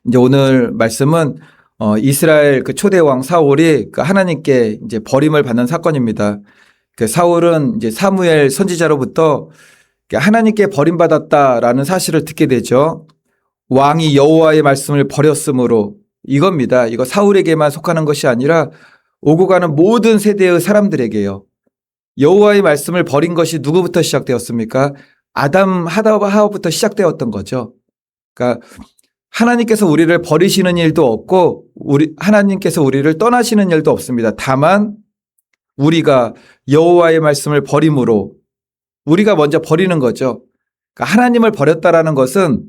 이제 오늘 말씀은 이스라엘 그 초대 왕 사울이 그 하나님께 이제 버림을 받는 사건입니다. 그 사울은 이제 사무엘 선지자로부터 하나님께 버림받았다라는 사실을 듣게 되죠. 왕이 여호와의 말씀을 버렸으므로 이겁니다. 이거 사울에게만 속하는 것이 아니라 오고 가는 모든 세대의 사람들에게요. 여호와의 말씀을 버린 것이 누구부터 시작되었습니까? 아담 하와부터 시작되었던 거죠. 그러니까 하나님께서 우리를 버리시는 일도 없고 하나님께서 우리를 떠나시는 일도 없습니다. 다만 우리가 여호와의 말씀을 버림으로 우리가 먼저 버리는 거죠. 그러니까 하나님을 버렸다라는 것은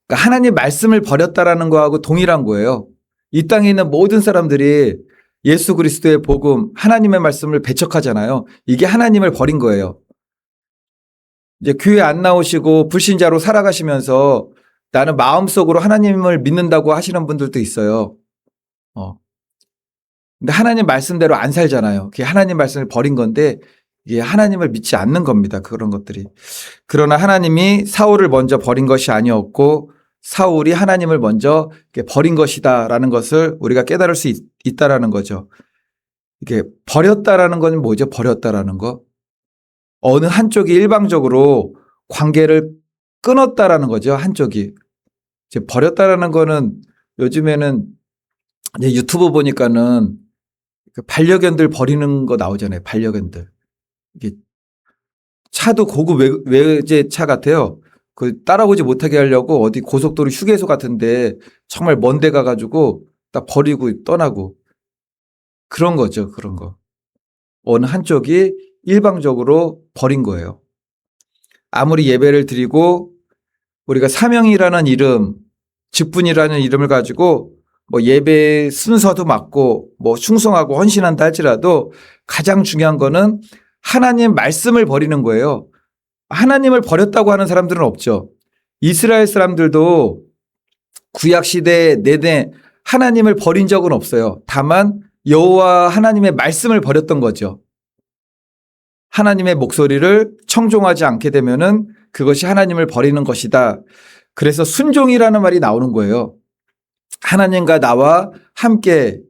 그러니까 하나님 말씀을 버렸다라는 거하고 동일한 거예요. 이 땅에 있는 모든 사람들이 예수 그리스도의 복음, 하나님의 말씀을 배척하잖아요. 이게 하나님을 버린 거예요. 이제 교회 안 나오시고 불신자로 살아가시면서 나는 마음속으로 하나님을 믿는다고 하시는 분들도 있어요. 근데 하나님 말씀대로 안 살잖아요. 그게 하나님 말씀을 버린 건데 이게 하나님을 믿지 않는 겁니다. 그런 것들이. 그러나 하나님이 사울을 먼저 버린 것이 아니었고 사울이 하나님을 먼저 버린 것이다라는 것을 우리가 깨달을 수 있다라는 거죠. 이게 버렸다라는 건 뭐죠? 버렸다라는 거. 어느 한쪽이 일방적으로 관계를 끊었다라는 거죠. 한쪽이. 이제 버렸다라는 거는 요즘에는 이제 유튜브 보니까는 그 반려견들 버리는 거 나오잖아요. 반려견들. 이게 차도 고급 외제차 같아요. 그 따라오지 못하게 하려고 어디 고속도로 휴게소 같은데 정말 먼 데 가가지고 딱 버리고 떠나고 그런 거죠. 그런 거. 어느 한쪽이 일방적으로 버린 거예요. 아무리 예배를 드리고 우리가 사명이라는 이름, 직분이라는 이름을 가지고 뭐 예배 순서도 맞고 뭐 충성하고 헌신한다 할지라도 가장 중요한 거는 하나님 말씀을 버리는 거예요. 하나님을 버렸다고 하는 사람들은 없죠. 이스라엘 사람들도 구약 시대 내내 하나님을 버린 적은 없어요. 다만 여호와 하나님의 말씀을 버렸던 거죠. 하나님의 목소리를 청종하지 않게 되면은 그것이 하나님을 버리는 것이다. 그래서 순종이라는 말이 나오는 거예요. 하나님과 나와 함께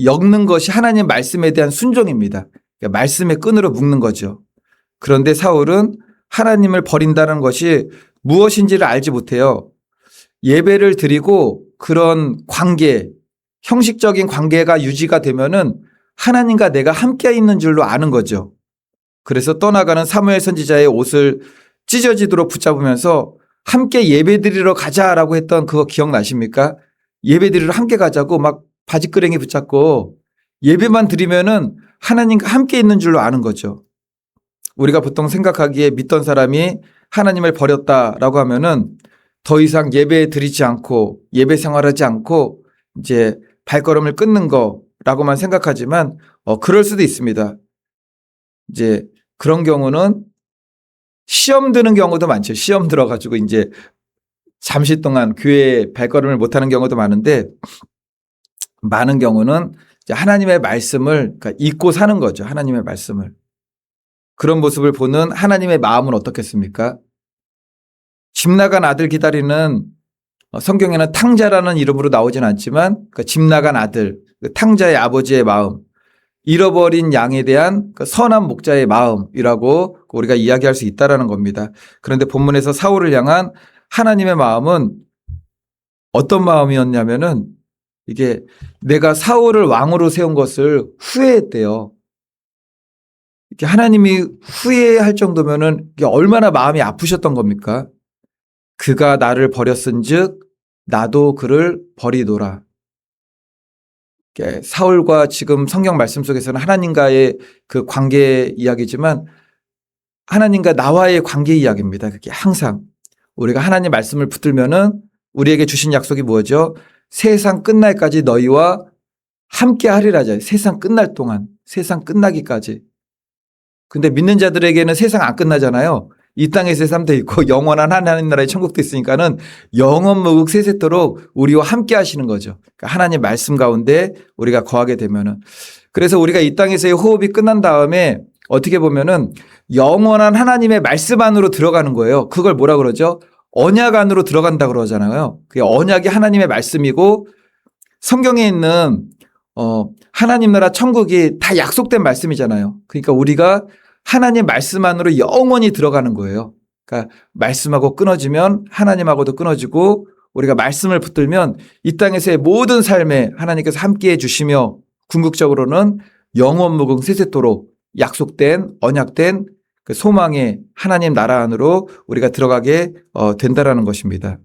엮는 것이 하나님 말씀에 대한 순종입니다. 말씀의 끈으로 묶는 거죠. 그런데 사울은 하나님을 버린다는 것이 무엇인지를 알지 못해요. 예배를 드리고 그런 관계, 형식적인 관계가 유지가 되면은 하나님과 내가 함께 있는 줄로 아는 거죠. 그래서 떠나가는 사무엘 선지자의 옷을 찢어지도록 붙잡으면서 함께 예배드리러 가자라고 했던 그거 기억나십니까? 예배드리러 함께 가자고 막 바지끄랭이 붙잡고 예배만 드리면은 하나님과 함께 있는 줄로 아는 거죠. 우리가 보통 생각하기에 믿던 사람이 하나님을 버렸다라고 하면은 더 이상 예배 드리지 않고 예배 생활하지 않고 이제 발걸음을 끊는 거라고만 생각하지만 그럴 수도 있습니다. 이제 그런 경우는 시험 드는 경우도 많죠. 시험 들어가지고 이제 잠시 동안 교회에 발걸음을 못하는 경우도 많은데 많은 경우는 이제 하나님의 말씀을 그러니까 잊고 사는 거죠. 하나님의 말씀을. 그런 모습을 보는 하나님의 마음은 어떻겠습니까? 집 나간 아들 기다리는 성경에는 탕자라는 이름으로 나오진 않지만 그 집 나간 아들, 그 탕자의 아버지의 마음, 잃어버린 양에 대한 그 선한 목자의 마음이라고 우리가 이야기할 수 있다라는 겁니다. 그런데 본문에서 사울을 향한 하나님의 마음은 어떤 마음이었냐면은 이게 내가 사울을 왕으로 세운 것을 후회했대요. 이렇게 하나님이 후회할 정도면은 이게 얼마나 마음이 아프셨던 겁니까? 그가 나를 버렸은즉 나도 그를 버리노라. 사울과 지금 성경 말씀 속에서는 하나님과의 그 관계 이야기지만 하나님과 나와의 관계 이야기입니다. 그게 항상 우리가 하나님 말씀을 붙들면은 우리에게 주신 약속이 뭐죠? 세상 끝날까지 너희와 함께 하리라죠. 세상 끝날 동안, 세상 끝나기까지. 근데 믿는 자들에게는 세상 안 끝나잖아요. 이 땅의 세상도 있고 영원한 하나님 나라의 천국도 있으니까는 영원 무국 세세토록 우리와 함께 하시는 거죠. 그러니까 하나님 말씀 가운데 우리가 거하게 되면은. 그래서 우리가 이 땅에서의 호흡이 끝난 다음에 어떻게 보면은 영원한 하나님의 말씀 안으로 들어가는 거예요. 그걸 뭐라 그러죠? 언약 안으로 들어간다 그러잖아요. 그게 언약이 하나님의 말씀이고 성경에 있는 하나님 나라 천국이 다 약속된 말씀이잖아요. 그러니까 우리가 하나님 말씀 안으로 영원히 들어가는 거예요. 그러니까 말씀하고 끊어지면 하나님하고도 끊어지고 우리가 말씀을 붙들면 이 땅에서의 모든 삶에 하나님께서 함께해 주시며 궁극적으로는 영원 무궁 세세토록 약속된 언약된 그 소망의 하나님 나라 안으로 우리가 들어가게 된다라는 것입니다.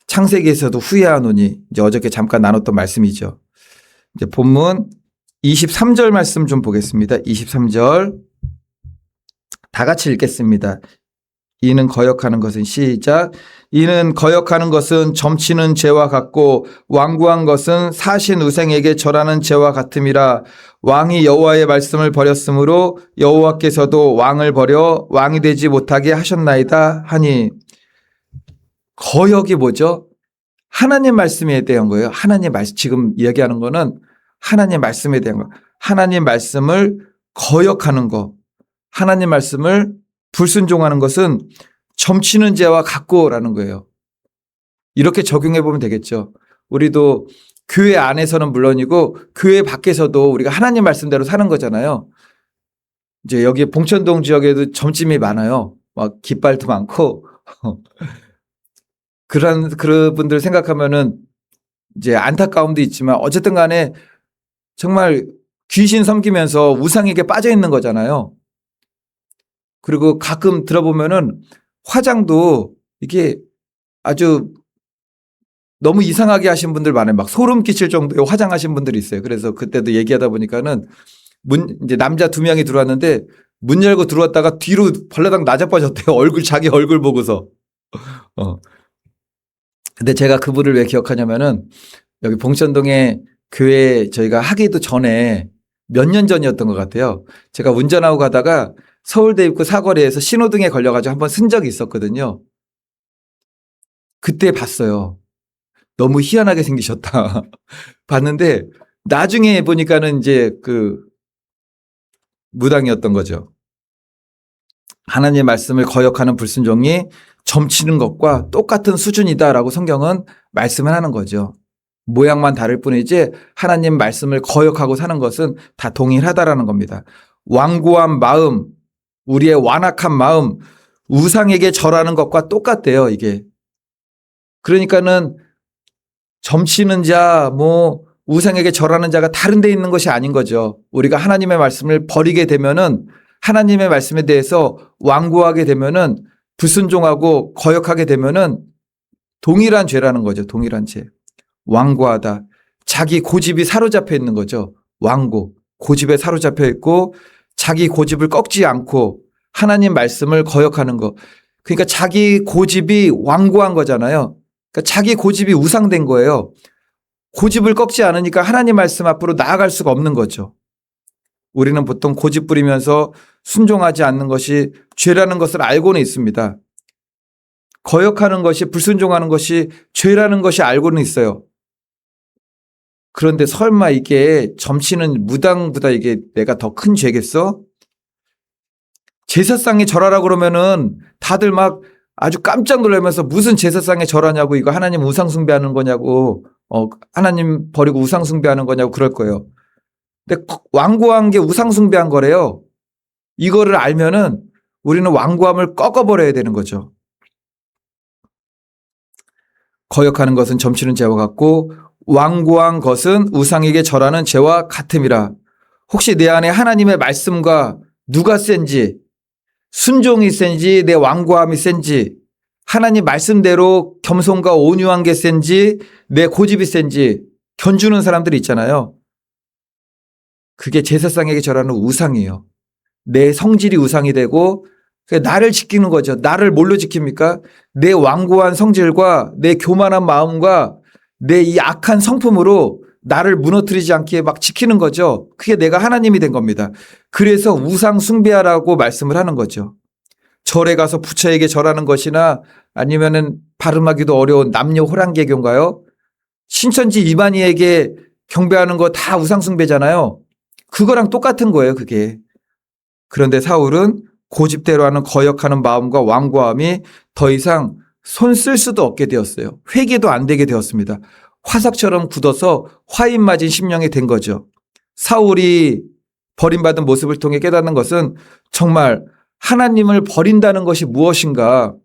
창세기에서도 후회하노니 이제 어저께 잠깐 나눴던 말씀이죠. 이제 본문 23절 말씀 좀 보겠습니다. 23절 다 같이 읽겠습니다. 이는 거역하는 것은 시작. 이는 거역하는 것은 점치는 죄와 같고 완고한 것은 사신 우생에게 절하는 죄와 같음이라. 왕이 여호와의 말씀을 버렸으므로 여호와께서도 왕을 버려 왕이 되지 못하게 하셨나이다 하니. 거역이 뭐죠? 하나님 말씀에 대한 거예요. 하나님 말씀, 지금 이야기하는 거는 하나님 말씀에 대한 거. 하나님 말씀을 거역하는 거. 하나님 말씀을 불순종하는 것은 점치는 죄와 같고라는 거예요. 이렇게 적용해 보면 되겠죠. 우리도 교회 안에서는 물론이고 교회 밖에서도 우리가 하나님 말씀대로 사는 거잖아요. 이제 여기 봉천동 지역에도 점집이 많아요. 막 깃발도 많고 그런 분들 생각하면은 이제 안타까움도 있지만 어쨌든 간에 정말 귀신 섬기면서 우상에게 빠져 있는 거잖아요. 그리고 가끔 들어보면은 화장도 이게 아주 너무 이상하게 하신 분들 많아요. 막 소름 끼칠 정도의 화장하신 분들이 있어요. 그래서 그때도 얘기하다 보니까는 이제 남자 2명이 들어왔는데 문 열고 들어왔다가 뒤로 벌레당 나자빠졌대요. 자기 얼굴 보고서. 근데 제가 그분을 왜 기억하냐면은 여기 봉천동에 교회 저희가 하기도 전에 몇 년 전이었던 것 같아요. 제가 운전하고 가다가 서울대 입구 사거리에서 신호등에 걸려가지고 한번 쓴 적이 있었거든요. 그때 봤어요. 너무 희한하게 생기셨다. 봤는데 나중에 보니까는 이제 그 무당이었던 거죠. 하나님의 말씀을 거역하는 불순종이 점치는 것과 똑같은 수준이다라고 성경은 말씀을 하는 거죠. 모양만 다를 뿐이지 하나님 말씀을 거역하고 사는 것은 다 동일하다라는 겁니다. 완고한 마음, 우리의 완악한 마음, 우상에게 절하는 것과 똑같대요, 이게. 그러니까는 점치는 자, 우상에게 절하는 자가 다른 데 있는 것이 아닌 거죠. 우리가 하나님의 말씀을 버리게 되면은 하나님의 말씀에 대해서 완고하게 되면은 불순종하고 거역하게 되면은 동일한 죄라는 거죠. 동일한 죄. 완고하다. 자기 고집이 사로잡혀 있는 거죠. 완고. 고집에 사로잡혀 있고 자기 고집을 꺾지 않고 하나님 말씀을 거역하는 거. 그러니까 자기 고집이 완고한 거잖아요. 그러니까 자기 고집이 우상된 거예요. 고집을 꺾지 않으니까 하나님 말씀 앞으로 나아갈 수가 없는 거죠. 우리는 보통 고집 부리면서 순종하지 않는 것이 죄라는 것을 알고는 있습니다. 거역하는 것이 불순종하는 것이 죄라는 것이 알고는 있어요. 그런데 설마 이게 점치는 무당보다 이게 내가 더 큰 죄겠어? 제사상에 절하라 그러면은 다들 막 아주 깜짝 놀라면서 무슨 제사상에 절하냐고 이거 하나님 우상 숭배하는 거냐고 하나님 버리고 우상 숭배하는 거냐고 그럴 거예요. 근데 완고한 게 우상 숭배한 거래요. 이거를 알면은 우리는 완고함을 꺾어버려야 되는 거죠. 거역하는 것은 점치는 죄와 같고 완고한 것은 우상에게 절하는 죄와 같음이라. 혹시 내 안에 하나님의 말씀과 누가 센지 순종이 센지 내 완고함이 센지 하나님 말씀대로 겸손과 온유한 게 센지 내 고집이 센지 견주는 사람들이 있잖아요. 그게 제사상에게 절하는 우상이에요. 내 성질이 우상이 되고 나를 지키는 거죠. 나를 뭘로 지킵니까? 내 완고한 성질과 내 교만한 마음과 내 이 악한 성품으로 나를 무너뜨리지 않게 막 지키는 거죠. 그게 내가 하나님이 된 겁니다. 그래서 우상 숭배하라고 말씀을 하는 거죠. 절에 가서 부처에게 절하는 것이나 아니면은 발음하기도 어려운 남녀 호랑개교인가요? 신천지 이만희에게 경배하는 거 다 우상 숭배잖아요. 그거랑 똑같은 거예요, 그게. 그런데 사울은 고집대로 하는 거역하는 마음과 완고함이 더 이상 손 쓸 수도 없게 되었어요. 회개도 안 되게 되었습니다. 화석처럼 굳어서 화인 맞은 심령이 된 거죠. 사울이 버림받은 모습을 통해 깨닫는 것은 정말 하나님을 버린다는 것이 무엇인가,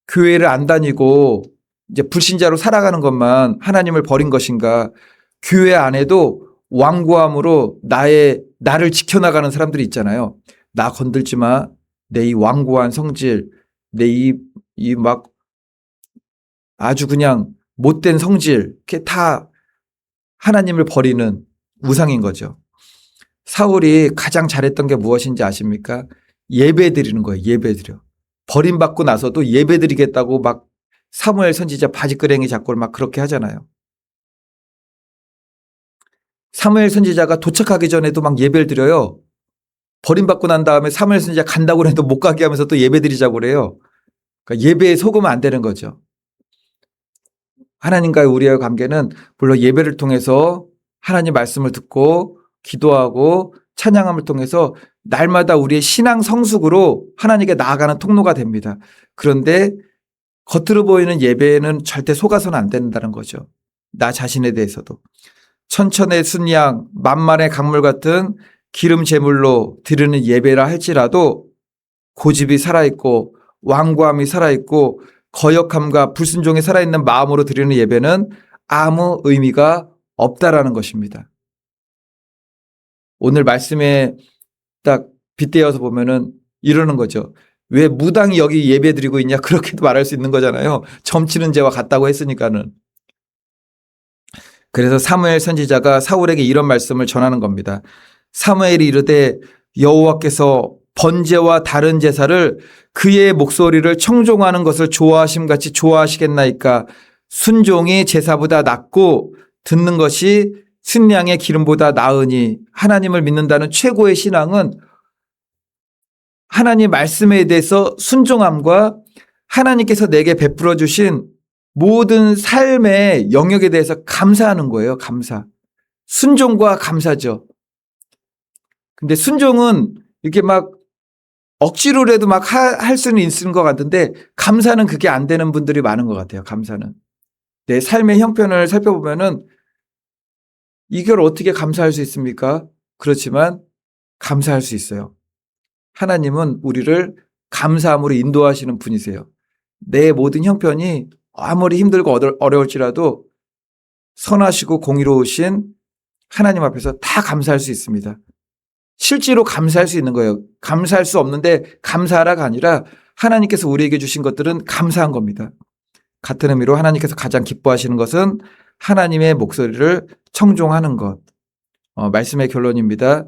교회를 안 다니고 이제 불신자로 살아가는 것만 하나님을 버린 것인가, 교회 안에도 완고함으로 나를 지켜나가는 사람들이 있잖아요. 나 건들지 마. 내 이 완고한 성질, 내 이 막 아주 그냥 못된 성질, 그게 다 하나님을 버리는 우상인 거죠. 사울이 가장 잘했던 게 무엇인지 아십니까? 예배 드리는 거예요. 예배 드려. 버림받고 나서도 예배 드리겠다고 막 사무엘 선지자 바지끄레기 잡고 막 그렇게 하잖아요. 사무엘 선지자가 도착하기 전에도 막 예배를 드려요. 버림받고 난 다음에 사무엘 선지자 간다고 해도 못 가게 하면서 또 예배 드리자고 그래요. 그러니까 예배에 속으면 안 되는 거죠. 하나님과의 우리의 관계는 물론 예배를 통해서 하나님 말씀을 듣고 기도하고 찬양함을 통해서 날마다 우리의 신앙 성숙으로 하나님께 나아가는 통로가 됩니다. 그런데 겉으로 보이는 예배는 절대 속아서는 안 된다는 거죠. 나 자신에 대해서도. 천천의 순양, 만만의 강물 같은 기름 제물로 드리는 예배라 할지라도 고집이 살아있고 완고함이 살아있고 거역함과 불순종이 살아있는 마음으로 드리는 예배는 아무 의미가 없다라는 것입니다. 오늘 말씀에 딱 빗대어서 보면은 이러는 거죠. 왜 무당이 여기 예배 드리고 있냐, 그렇게도 말할 수 있는 거잖아요. 점치는 죄와 같다고 했으니까는. 그래서 사무엘 선지자가 사울에게 이런 말씀을 전하는 겁니다. 사무엘이 이르되 여호와께서 번제와 다른 제사를 그의 목소리를 청종하는 것을 좋아하심같이 좋아하시겠나이까. 순종이 제사보다 낫고 듣는 것이 순양의 기름보다 나으니. 하나님을 믿는다는 최고의 신앙은 하나님 말씀에 대해서 순종함과 하나님께서 내게 베풀어 주신 모든 삶의 영역에 대해서 감사하는 거예요. 감사. 순종과 감사죠. 근데 순종은 이렇게 막 억지로라도 막 할 수는 있는 것 같은데 감사는 그게 안 되는 분들이 많은 것 같아요. 감사는. 내 삶의 형편을 살펴보면은 이걸 어떻게 감사할 수 있습니까? 그렇지만 감사할 수 있어요. 하나님은 우리를 감사함으로 인도하시는 분이세요. 내 모든 형편이 아무리 힘들고 어려울지라도 선하시고 공의로우신 하나님 앞에서 다 감사할 수 있습니다. 실제로 감사할 수 있는 거예요. 감사할 수 없는데 감사하라가 아니라 하나님께서 우리에게 주신 것들은 감사한 겁니다. 같은 의미로 하나님께서 가장 기뻐하시는 것은 하나님의 목소리를 청종하는 것. 말씀의 결론입니다.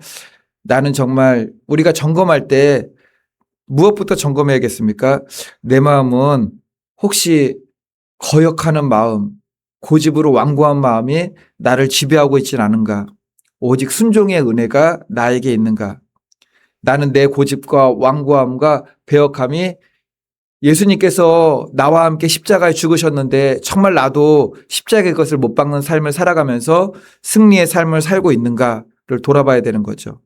나는 정말 우리가 점검할 때 무엇부터 점검해야겠습니까? 내 마음은 혹시 거역하는 마음, 고집으로 완고한 마음이 나를 지배하고 있지는 않은가? 오직 순종의 은혜가 나에게 있는가? 나는 내 고집과 완고함과 배역함이 예수님께서 나와 함께 십자가에 죽으셨는데 정말 나도 십자가의 것을 못 박는 삶을 살아가면서 승리의 삶을 살고 있는가를 돌아봐야 되는 거죠.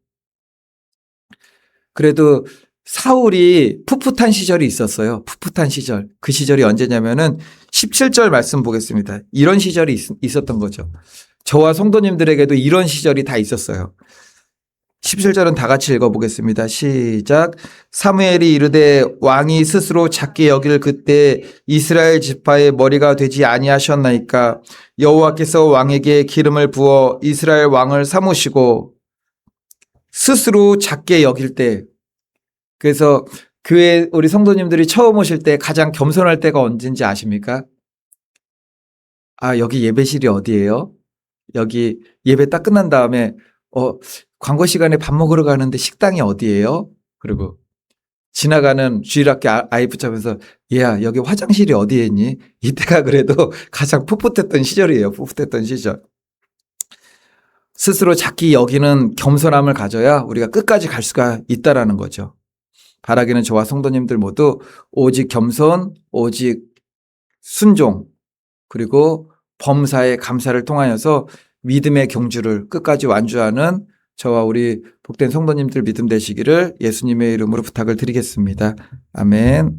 그래도 사울이 풋풋한 시절이 있었어요. 풋풋한 시절. 그 시절이 언제냐면은 17절 말씀 보겠습니다. 이런 시절이 있었던 거죠. 저와 성도님들에게도 이런 시절이 다 있었어요. 17절은 다 같이 읽어보겠습니다. 시작. 사무엘이 이르되 왕이 스스로 작게 여길 그때 이스라엘 지파의 머리가 되지 아니하셨나이까. 여호와께서 왕에게 기름을 부어 이스라엘 왕을 삼으시고. 스스로 작게 여길 때. 그래서 교회 우리 성도님들이 처음 오실 때 가장 겸손할 때가 언제인지 아십니까? 아, 여기 예배실이 어디예요? 여기 예배 딱 끝난 다음에 광고 시간에 밥 먹으러 가는데 식당이 어디예요? 그리고 지나가는 주일학교 아이 붙잡면서 얘야 여기 화장실이 어디에 있니? 이때가 그래도 가장 풋풋했던 시절이에요. 풋풋했던 시절. 스스로 작게 여기는 겸손함을 가져야 우리가 끝까지 갈 수가 있다라는 거죠. 바라기는 저와 성도님들 모두 오직 겸손, 오직 순종, 그리고 범사의 감사를 통하여서 믿음의 경주를 끝까지 완주하는 저와 우리 복된 성도님들 믿음 되시기를 예수님의 이름으로 부탁을 드리겠습니다. 아멘.